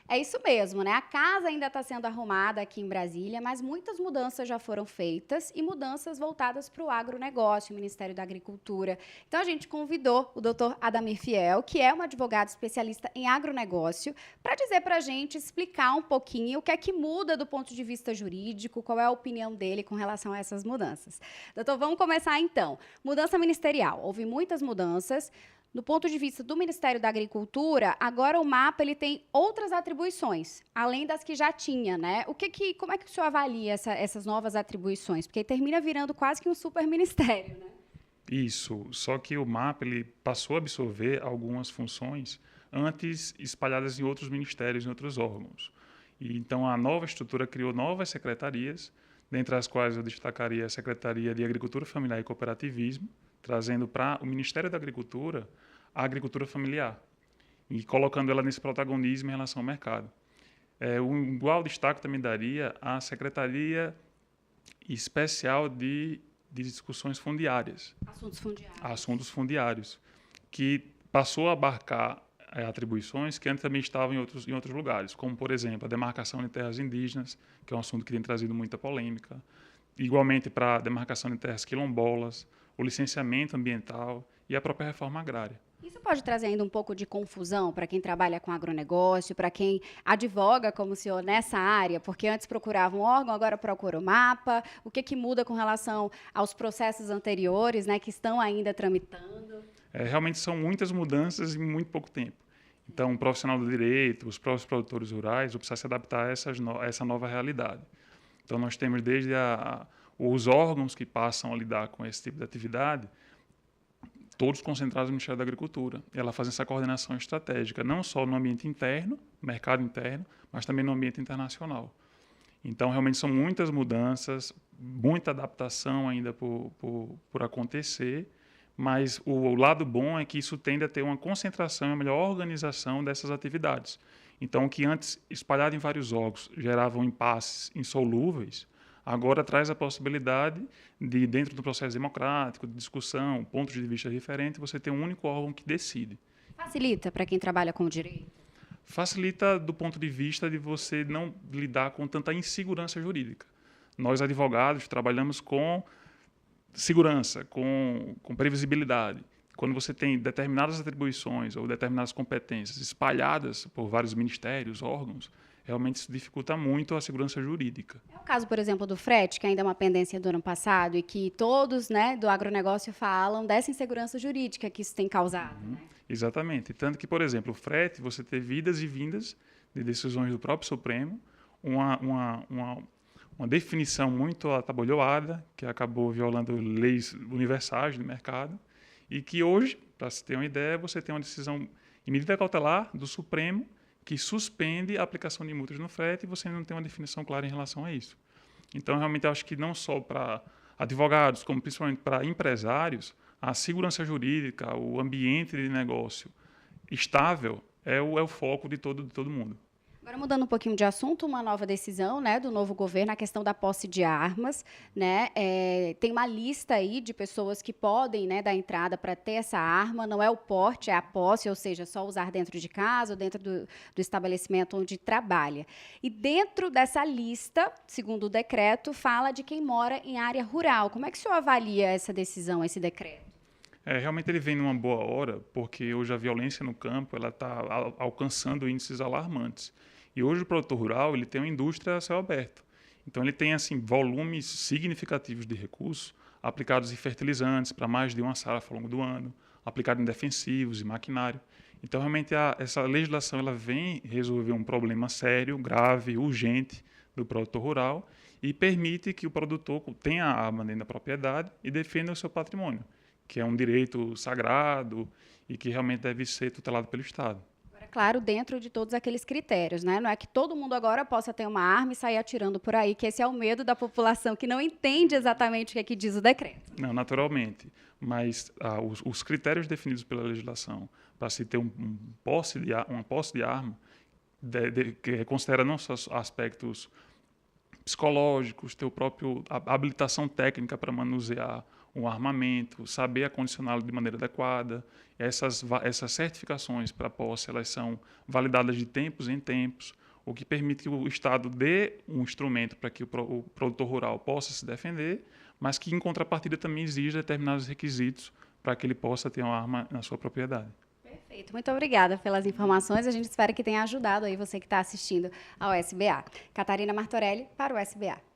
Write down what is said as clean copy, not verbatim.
É isso mesmo, né? A casa ainda está sendo arrumada aqui em Brasília, mas muitas mudanças já foram feitas e mudanças voltadas para o agronegócio, o Ministério da Agricultura. Então a gente convidou o doutor Adamir Fiel, que é um advogado especialista em agronegócio, para dizer para a gente, explicar um pouquinho o que é que muda do ponto de vista jurídico, qual é a opinião dele com relação a essas mudanças. Doutor, vamos começar então. Mudança ministerial. Houve muitas mudanças. Do ponto de vista do Ministério da Agricultura, agora o mapa ele tem outras atribuições, além das que já tinha, né? Como é que o senhor avalia essas novas atribuições? Porque termina virando quase que um super ministério, né? Isso, só que o MAP ele passou a absorver algumas funções antes espalhadas em outros ministérios, em outros órgãos. E então a nova estrutura criou novas secretarias, dentre as quais eu destacaria a Secretaria de Agricultura Familiar e Cooperativismo, trazendo para o Ministério da Agricultura a agricultura familiar e colocando ela nesse protagonismo em relação ao mercado. Um igual destaque também daria à Secretaria Especial de Discussões Fundiárias, Assuntos fundiários. assuntos fundiários, que passou a abarcar atribuições que antes também estavam em outros lugares, como, por exemplo, a demarcação de terras indígenas, que é um assunto que tem trazido muita polêmica, igualmente para a demarcação de terras quilombolas, o licenciamento ambiental e a própria reforma agrária. Isso pode trazer ainda um pouco de confusão para quem trabalha com agronegócio, para quem advoga como o senhor nessa área, porque antes procurava um órgão, agora procura o mapa. O que muda com relação aos processos anteriores, né, que estão ainda tramitando? Realmente são muitas mudanças em muito pouco tempo. Então, o profissional do direito, os próprios produtores rurais vão precisar se adaptar a essa nova realidade. Então, nós temos desde os órgãos que passam a lidar com esse tipo de atividade, todos concentrados no Ministério da Agricultura. Ela faz essa coordenação estratégica, não só no ambiente interno, mercado interno, mas também no ambiente internacional. Então, realmente são muitas mudanças, muita adaptação ainda por acontecer, mas o lado bom é que isso tende a ter uma concentração e uma melhor organização dessas atividades. Então, o que antes, espalhado em vários órgãos, geravam impasses insolúveis, agora traz a possibilidade de, dentro do processo democrático, de discussão, pontos de vista diferentes, você ter um único órgão que decide. Facilita para quem trabalha com o direito? Facilita do ponto de vista de você não lidar com tanta insegurança jurídica. Nós, advogados, trabalhamos com segurança, com previsibilidade. Quando você tem determinadas atribuições ou determinadas competências espalhadas por vários ministérios, órgãos, realmente isso dificulta muito a segurança jurídica. É o caso, por exemplo, do frete, que ainda é uma pendência do ano passado e que todos, né, do agronegócio falam dessa insegurança jurídica que isso tem causado. Né? Exatamente. Tanto que, por exemplo, o frete, você ter vidas e vindas de decisões do próprio Supremo, uma definição muito atabalhoada, que acabou violando leis universais do mercado, e que hoje, para se ter uma ideia, você tem uma decisão em medida cautelar do Supremo que suspende a aplicação de multas no frete e você não tem uma definição clara em relação a isso. Então, realmente, eu acho que não só para advogados, como principalmente para empresários, a segurança jurídica, o ambiente de negócio estável é o foco de todo mundo. Agora, mudando um pouquinho de assunto, uma nova decisão, né, do novo governo, a questão da posse de armas, né, tem uma lista aí de pessoas que podem, né, dar entrada para ter essa arma, não é o porte, é a posse, ou seja, só usar dentro de casa ou dentro do estabelecimento onde trabalha. E dentro dessa lista, segundo o decreto, fala de quem mora em área rural. Como é que o senhor avalia essa decisão, esse decreto? Realmente ele vem numa boa hora, porque hoje a violência no campo ela está alcançando índices alarmantes. E hoje o produtor rural ele tem uma indústria a céu aberto. Então ele tem assim volumes significativos de recursos aplicados em fertilizantes para mais de uma safra ao longo do ano, aplicado em defensivos e maquinário. Então realmente essa legislação ela vem resolver um problema sério, grave, urgente do produtor rural e permite que o produtor tenha a arma dentro da propriedade e defenda o seu patrimônio, que é um direito sagrado e que realmente deve ser tutelado pelo Estado. Agora, claro, dentro de todos aqueles critérios, né? Não é que todo mundo agora possa ter uma arma e sair atirando por aí, que esse é o medo da população que não entende exatamente o que é que diz o decreto. Não, naturalmente, mas os critérios definidos pela legislação para se ter uma posse de arma, que considera não só aspectos psicológicos, ter a habilitação técnica para manusear um armamento, saber acondicioná-lo de maneira adequada. Essas certificações para posse, elas são validadas de tempos em tempos, o que permite que o Estado dê um instrumento para que o produtor rural possa se defender, mas que, em contrapartida, também exija determinados requisitos para que ele possa ter uma arma na sua propriedade. Perfeito. Muito obrigada pelas informações. A gente espera que tenha ajudado aí você que está assistindo ao SBA. Catarina Martorelli para o SBA.